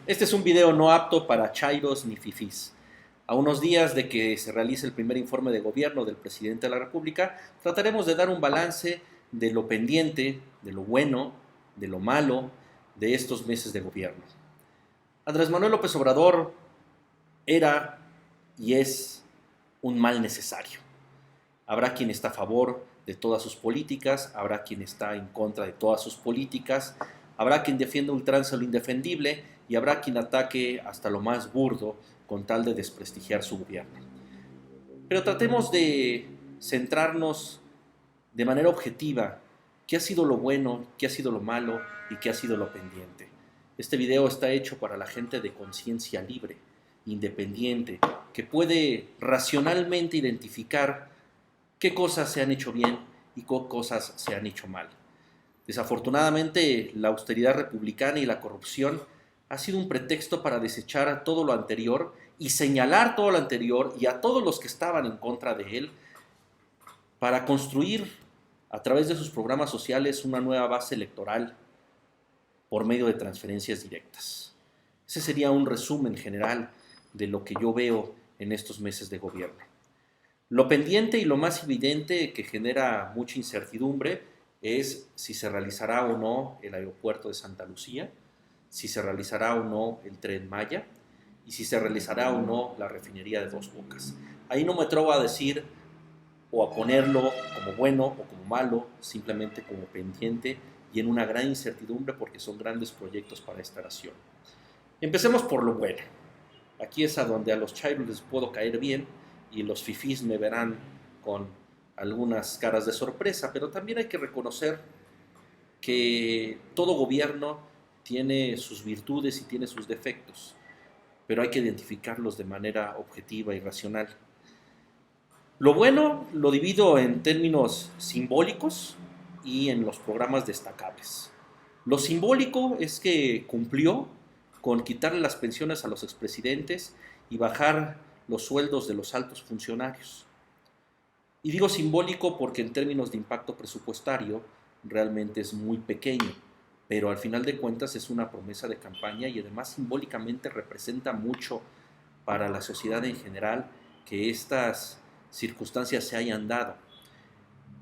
Este es un video no apto para chairos ni fifís. A unos días de que se realice el primer informe de gobierno del presidente de la República, trataremos de dar un balance de lo pendiente, de lo bueno, de lo malo de estos meses de gobierno. Andrés Manuel López Obrador era y es un mal necesario. Habrá quien está a favor de todas sus políticas, habrá quien está en contra de todas sus políticas, habrá quien defienda ultranza lo indefendible y habrá quien ataque hasta lo más burdo con tal de desprestigiar su gobierno. Pero tratemos de centrarnos de manera objetiva qué ha sido lo bueno, qué ha sido lo malo y qué ha sido lo pendiente. Este video está hecho para la gente de conciencia libre, independiente, que puede racionalmente identificar qué cosas se han hecho bien y qué cosas se han hecho mal. Desafortunadamente, la austeridad republicana y la corrupción ha sido un pretexto para desechar todo lo anterior y señalar todo lo anterior y a todos los que estaban en contra de él para construir a través de sus programas sociales una nueva base electoral por medio de transferencias directas. Ese sería un resumen general de lo que yo veo en estos meses de gobierno. Lo pendiente y lo más evidente que genera mucha incertidumbre es si se realizará o no el aeropuerto de Santa Lucía, si se realizará o no el Tren Maya y si se realizará o no la refinería de Dos Bocas. Ahí no me atrevo a decir o a ponerlo como bueno o como malo, simplemente como pendiente y en una gran incertidumbre porque son grandes proyectos para esta nación. Empecemos por lo bueno. Aquí es a donde a los chairos les puedo caer bien y los fifís me verán con algunas caras de sorpresa, pero también hay que reconocer que todo gobierno tiene sus virtudes y tiene sus defectos, pero hay que identificarlos de manera objetiva y racional. Lo bueno lo divido en términos simbólicos y en los programas destacables. Lo simbólico es que cumplió con quitarle las pensiones a los expresidentes y bajar los sueldos de los altos funcionarios. Y digo simbólico porque en términos de impacto presupuestario realmente es muy pequeño, pero al final de cuentas es una promesa de campaña y además simbólicamente representa mucho para la sociedad en general que estas circunstancias se hayan dado.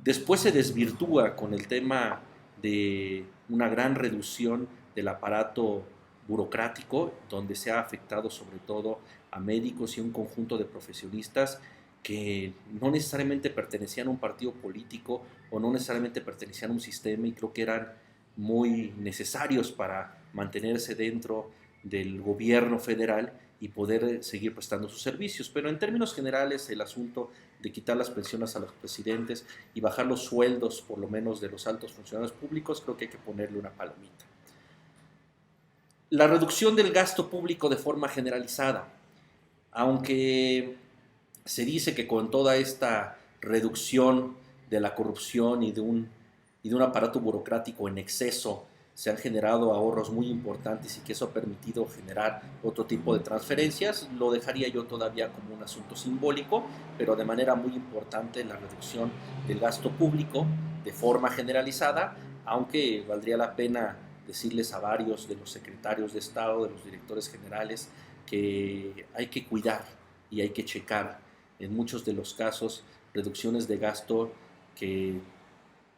Después se desvirtúa con el tema de una gran reducción del aparato burocrático, donde se ha afectado sobre todo a médicos y un conjunto de profesionistas que no necesariamente pertenecían a un partido político o no necesariamente pertenecían a un sistema y creo que eran muy necesarios para mantenerse dentro del gobierno federal y poder seguir prestando sus servicios. Pero en términos generales, el asunto de quitar las pensiones a los presidentes y bajar los sueldos, por lo menos de los altos funcionarios públicos, creo que hay que ponerle una palomita. La reducción del gasto público de forma generalizada, aunque se dice que con toda esta reducción de la corrupción y de un aparato burocrático en exceso se han generado ahorros muy importantes y que eso ha permitido generar otro tipo de transferencias, lo dejaría yo todavía como un asunto simbólico, pero de manera muy importante la reducción del gasto público de forma generalizada, aunque valdría la pena decirles a varios de los secretarios de Estado, de los directores generales, que hay que cuidar y hay que checar en muchos de los casos reducciones de gasto que,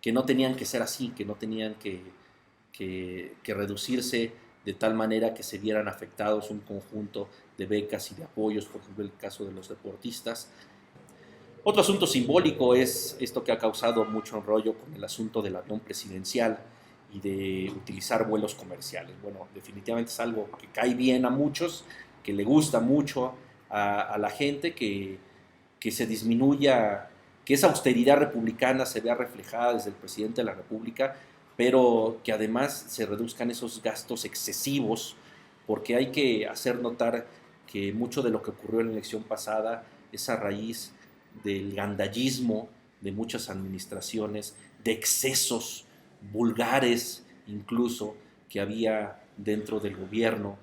que no tenían que ser así, que no tenían que reducirse de tal manera que se vieran afectados un conjunto de becas y de apoyos, por ejemplo el caso de los deportistas. Otro asunto simbólico es esto que ha causado mucho enrollo con el asunto del avión presidencial y de utilizar vuelos comerciales. Bueno, definitivamente es algo que cae bien a muchos, que le gusta mucho a la gente, que se disminuya, que esa austeridad republicana se vea reflejada desde el presidente de la República, pero que además se reduzcan esos gastos excesivos, porque hay que hacer notar que mucho de lo que ocurrió en la elección pasada es a raíz del gandallismo de muchas administraciones, de excesos vulgares incluso que había dentro del gobierno,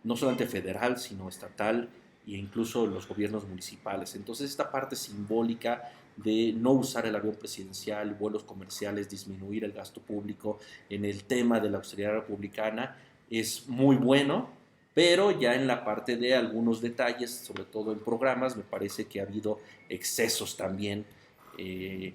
no solamente federal, sino estatal e incluso los gobiernos municipales. Entonces esta parte simbólica de no usar el avión presidencial, vuelos comerciales, disminuir el gasto público en el tema de la austeridad republicana es muy bueno, Pero ya en la parte de algunos detalles, sobre todo en programas, me parece que ha habido excesos también, eh,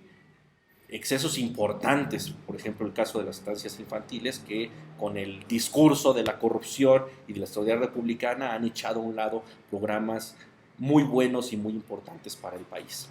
excesos importantes, por ejemplo el caso de las estancias infantiles, que con el discurso de la corrupción y de la estabilidad republicana han echado a un lado programas muy buenos y muy importantes para el país.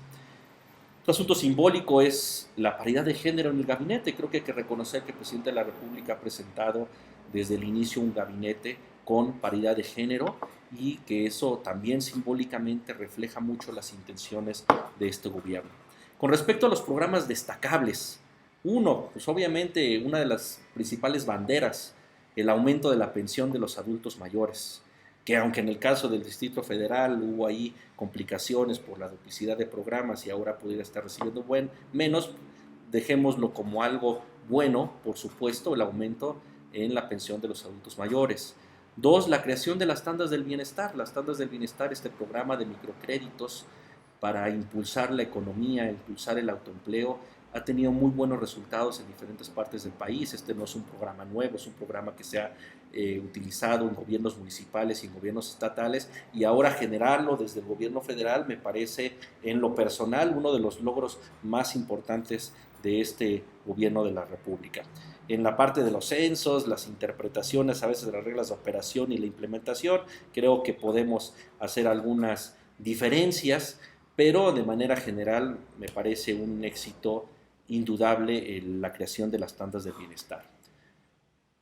Otro asunto simbólico es la paridad de género en el gabinete. Creo que hay que reconocer que el presidente de la República ha presentado desde el inicio un gabinete con paridad de género y que eso también simbólicamente refleja mucho las intenciones de este gobierno. Con respecto a los programas destacables, uno, pues obviamente una de las principales banderas, el aumento de la pensión de los adultos mayores, que aunque en el caso del Distrito Federal hubo ahí complicaciones por la duplicidad de programas y ahora pudiera estar recibiendo menos, dejémoslo como algo bueno, por supuesto, el aumento en la pensión de los adultos mayores. Dos, la creación de las tandas del bienestar. Las tandas del bienestar, este programa de microcréditos para impulsar la economía, impulsar el autoempleo, ha tenido muy buenos resultados en diferentes partes del país. Este no es un programa nuevo, es un programa que se ha utilizado en gobiernos municipales y en gobiernos estatales, y ahora generarlo desde el gobierno federal me parece, en lo personal, uno de los logros más importantes de este gobierno de la República. En la parte de los censos, las interpretaciones a veces de las reglas de operación y la implementación, creo que podemos hacer algunas diferencias, pero de manera general me parece un éxito indudable la creación de las tandas de bienestar.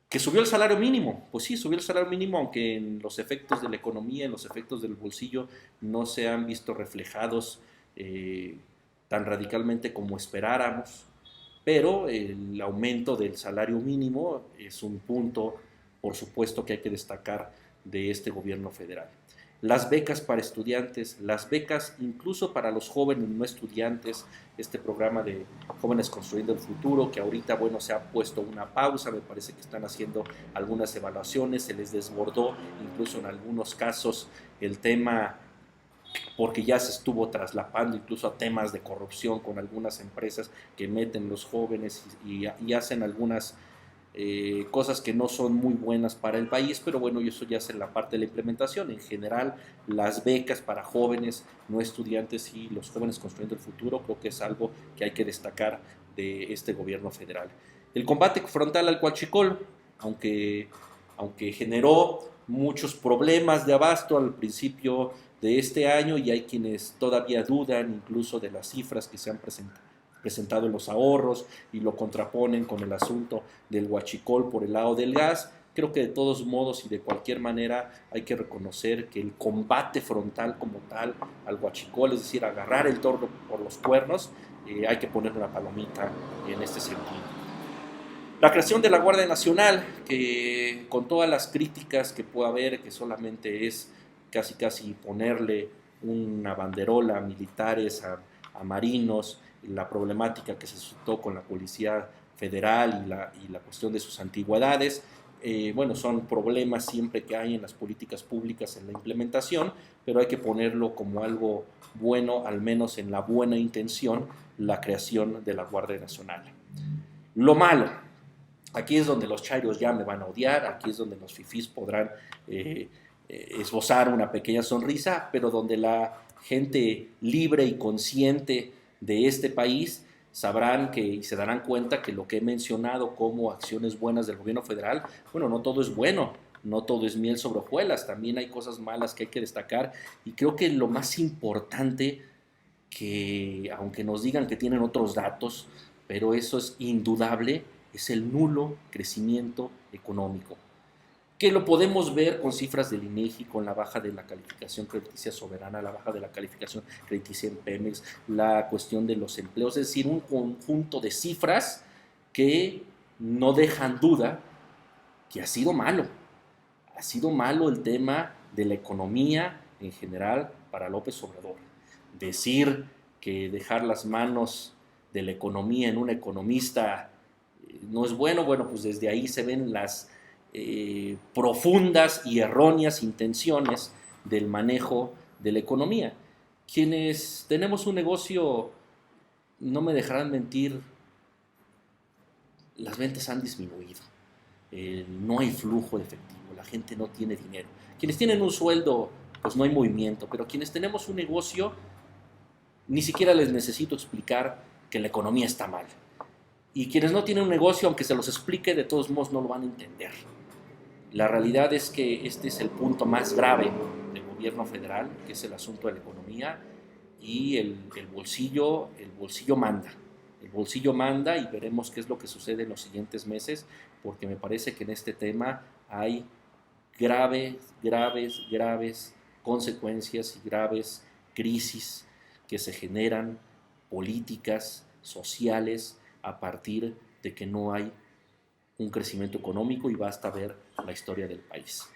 ¿Que subió el salario mínimo? Pues sí, subió el salario mínimo, aunque en los efectos de la economía, en los efectos del bolsillo, no se han visto reflejados tan radicalmente como esperáramos, pero el aumento del salario mínimo es un punto, por supuesto, que hay que destacar de este gobierno federal. Las becas para estudiantes, las becas incluso para los jóvenes no estudiantes, este programa de Jóvenes Construyendo el Futuro, que ahorita, bueno, se ha puesto una pausa, me parece que están haciendo algunas evaluaciones, se les desbordó incluso en algunos casos el tema, porque ya se estuvo traslapando incluso a temas de corrupción con algunas empresas que meten los jóvenes y hacen algunas cosas que no son muy buenas para el país, pero bueno, eso ya es en la parte de la implementación. En general, las becas para jóvenes, no estudiantes y los jóvenes construyendo el futuro, creo que es algo que hay que destacar de este gobierno federal. El combate frontal al huachicol, aunque generó muchos problemas de abasto al principio de este año, y hay quienes todavía dudan incluso de las cifras que se han presentado en los ahorros y lo contraponen con el asunto del huachicol por el lado del gas. Creo que de todos modos y de cualquier manera hay que reconocer que el combate frontal como tal al huachicol, es decir, agarrar el toro por los cuernos, hay que poner una palomita en este sentido. La creación de la Guardia Nacional, que con todas las críticas que pueda haber, que solamente es casi ponerle una banderola a militares, a marinos, la problemática que se suscitó con la Policía Federal y la cuestión de sus antigüedades, bueno, son problemas siempre que hay en las políticas públicas en la implementación, pero hay que ponerlo como algo bueno, al menos en la buena intención, la creación de la Guardia Nacional. Lo malo, aquí es donde los chairos ya me van a odiar, aquí es donde los fifís podrán esbozar una pequeña sonrisa, pero donde la gente libre y consciente de este país sabrán que y se darán cuenta que lo que he mencionado como acciones buenas del gobierno federal, bueno, no todo es bueno, no todo es miel sobre hojuelas, también hay cosas malas que hay que destacar, y creo que lo más importante, que aunque nos digan que tienen otros datos, pero eso es indudable, es el nulo crecimiento económico, que lo podemos ver con cifras del INEGI, con la baja de la calificación crediticia soberana, la baja de la calificación crediticia en Pemex, la cuestión de los empleos, es decir, un conjunto de cifras que no dejan duda que ha sido malo el tema de la economía en general para López Obrador. Decir que dejar las manos de la economía en un economista no es bueno, bueno, pues desde ahí se ven las profundas y erróneas intenciones del manejo de la economía. Quienes tenemos un negocio, no me dejarán mentir, las ventas han disminuido. no hay flujo de efectivo, la gente no tiene dinero. Quienes tienen un sueldo, pues no hay movimiento, pero quienes tenemos un negocio, ni siquiera les necesito explicar que la economía está mal. Y quienes no tienen un negocio, aunque se los explique, de todos modos no lo van a entender. La realidad es que este es el punto más grave del gobierno federal, que es el asunto de la economía, y el bolsillo manda. El bolsillo manda y veremos qué es lo que sucede en los siguientes meses, porque me parece que en este tema hay graves consecuencias y graves crisis que se generan, políticas, sociales, a partir de que no hay un crecimiento económico, y basta ver la historia del país.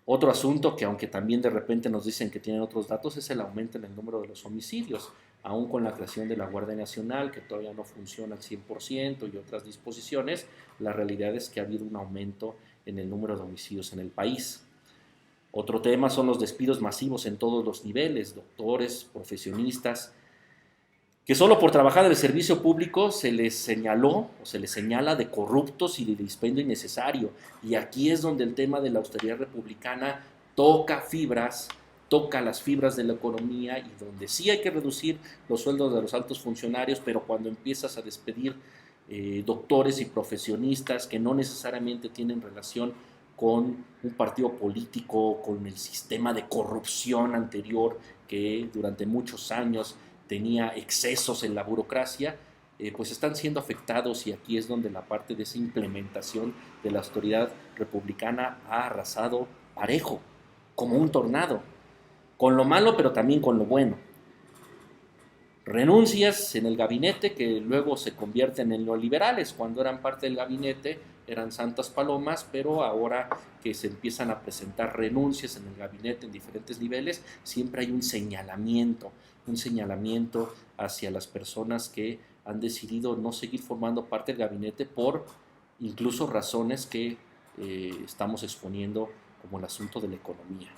Otro asunto que, aunque también de repente nos dicen que tienen otros datos, es el aumento en el número de los homicidios, aún con la creación de la Guardia Nacional, que todavía no funciona al 100%, y otras disposiciones. La realidad es que ha habido un aumento en el número de homicidios en el país. Otro tema son los despidos masivos en todos los niveles, doctores, profesionistas, que solo por trabajar en el servicio público se les señaló o se les señala de corruptos y de dispendio innecesario. Y aquí es donde el tema de la austeridad republicana toca las fibras de la economía, y donde sí hay que reducir los sueldos de los altos funcionarios, pero cuando empiezas a despedir doctores y profesionistas que no necesariamente tienen relación con un partido político, con el sistema de corrupción anterior que durante muchos años tenía excesos en la burocracia, pues están siendo afectados, y aquí es donde la parte de esa implementación de la autoridad republicana ha arrasado parejo, como un tornado, con lo malo pero también con lo bueno. Renuncias en el gabinete que luego se convierten en neoliberales. Cuando eran parte del gabinete eran santas palomas, pero ahora que se empiezan a presentar renuncias en el gabinete en diferentes niveles, siempre hay un señalamiento hacia las personas que han decidido no seguir formando parte del gabinete por incluso razones que estamos exponiendo, como el asunto de la economía.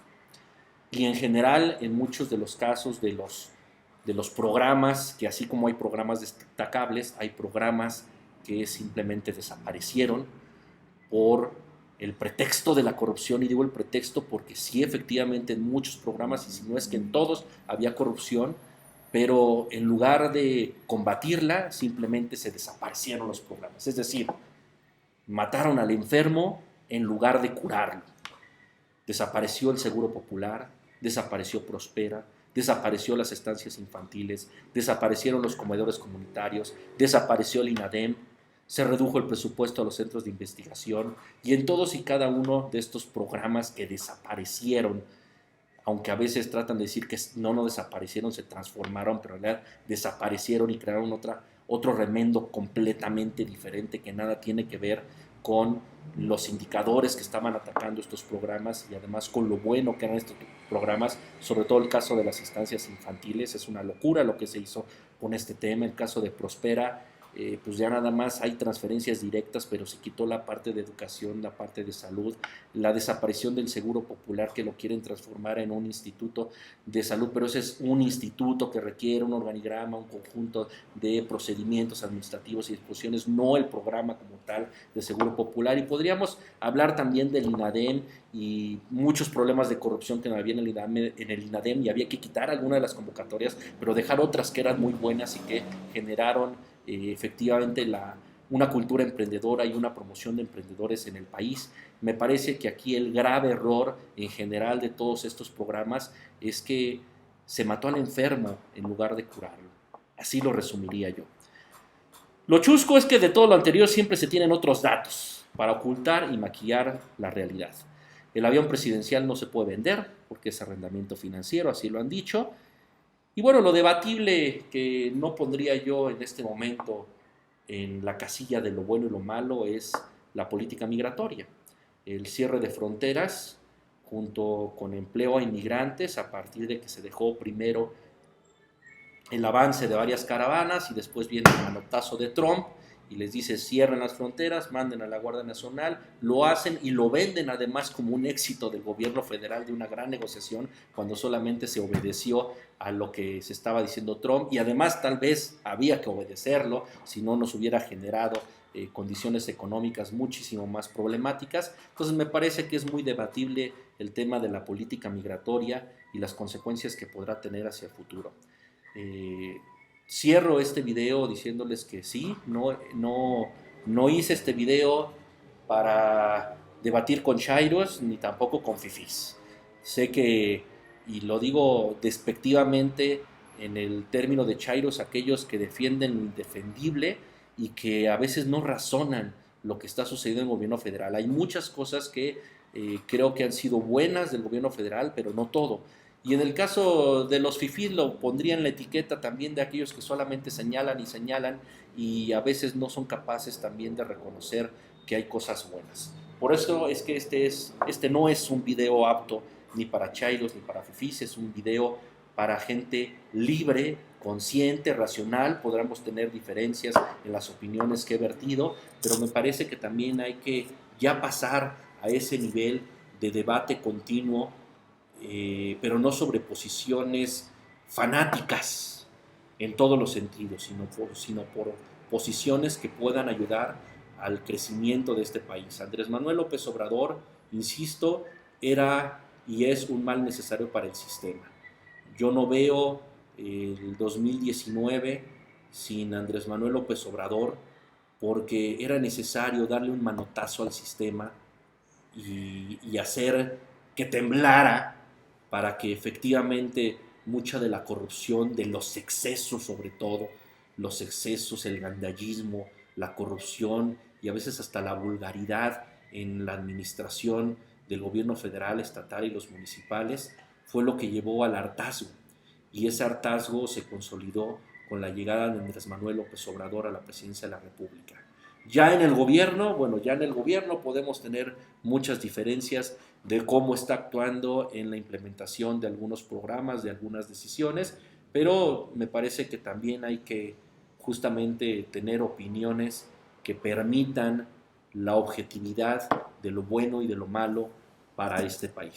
Y en general, en muchos de los casos de los programas, que así como hay programas destacables, hay programas que simplemente desaparecieron por el pretexto de la corrupción. Y digo el pretexto porque sí, efectivamente en muchos programas, y si no es que en todos, había corrupción, pero en lugar de combatirla, simplemente se desaparecieron los programas. Es decir, mataron al enfermo en lugar de curarlo. Desapareció el Seguro Popular, desapareció Prospera, desapareció las estancias infantiles, desaparecieron los comedores comunitarios, desapareció el INADEM, se redujo el presupuesto a los centros de investigación, y en todos y cada uno de estos programas que desaparecieron, aunque a veces tratan de decir que no desaparecieron, se transformaron, pero en realidad desaparecieron y crearon otro remendo completamente diferente, que nada tiene que ver con los indicadores que estaban atacando estos programas, y además con lo bueno que eran estos programas, sobre todo el caso de las estancias infantiles. Es una locura lo que se hizo con este tema. El caso de Prospera, pues ya nada más hay transferencias directas, pero se quitó la parte de educación, la parte de salud, la desaparición del Seguro Popular, que lo quieren transformar en un instituto de salud, pero ese es un instituto que requiere un organigrama, un conjunto de procedimientos administrativos y disposiciones, no el programa como tal de Seguro Popular. Y podríamos hablar también del INADEM y muchos problemas de corrupción que había en el INADEM, y había que quitar algunas de las convocatorias, pero dejar otras que eran muy buenas y que generaron efectivamente una cultura emprendedora y una promoción de emprendedores en el país. Me parece que aquí el grave error en general de todos estos programas es que se mató al enfermo en lugar de curarlo. Así lo resumiría yo. Lo chusco es que de todo lo anterior siempre se tienen otros datos para ocultar y maquillar la realidad. El avión presidencial no se puede vender porque es arrendamiento financiero, así lo han dicho. Y bueno, lo debatible, que no pondría yo en este momento en la casilla de lo bueno y lo malo, es la política migratoria. El cierre de fronteras junto con empleo a inmigrantes, a partir de que se dejó primero el avance de varias caravanas y después viene el manotazo de Trump y les dice cierren las fronteras, manden a la Guardia Nacional. Lo hacen y lo venden además como un éxito del gobierno federal, de una gran negociación, cuando solamente se obedeció a lo que se estaba diciendo Trump, y además tal vez había que obedecerlo, si no nos hubiera generado condiciones económicas muchísimo más problemáticas. Entonces me parece que es muy debatible el tema de la política migratoria y las consecuencias que podrá tener hacia el futuro. Eh, Cierro este video diciéndoles que sí, no hice este video para debatir con chairos ni tampoco con fifís. Sé que, y lo digo despectivamente en el término de chairos, aquellos que defienden lo indefendible y que a veces no razonan lo que está sucediendo en el gobierno federal. Hay muchas cosas que creo que han sido buenas del gobierno federal, pero no todo. Y en el caso de los fifís lo pondría en la etiqueta también de aquellos que solamente señalan y señalan y a veces no son capaces también de reconocer que hay cosas buenas. Por eso es que este no es un video apto ni para chairos ni para fifís, es un video para gente libre, consciente, racional. Podremos tener diferencias en las opiniones que he vertido, pero me parece que también hay que ya pasar a ese nivel de debate continuo, pero no sobre posiciones fanáticas en todos los sentidos, sino por posiciones que puedan ayudar al crecimiento de este país. Andrés Manuel López Obrador, insisto, era y es un mal necesario para el sistema. Yo no veo el 2019 sin Andrés Manuel López Obrador, porque era necesario darle un manotazo al sistema y hacer que temblara para que efectivamente mucha de la corrupción, de los excesos sobre todo, los excesos, el gandallismo, la corrupción y a veces hasta la vulgaridad en la administración del gobierno federal, estatal y los municipales, fue lo que llevó al hartazgo. Y ese hartazgo se consolidó con la llegada de Andrés Manuel López Obrador a la presidencia de la República. Ya en el gobierno, bueno, ya en el gobierno podemos tener muchas diferencias de cómo está actuando en la implementación de algunos programas, de algunas decisiones, pero me parece que también hay que justamente tener opiniones que permitan la objetividad de lo bueno y de lo malo para este país.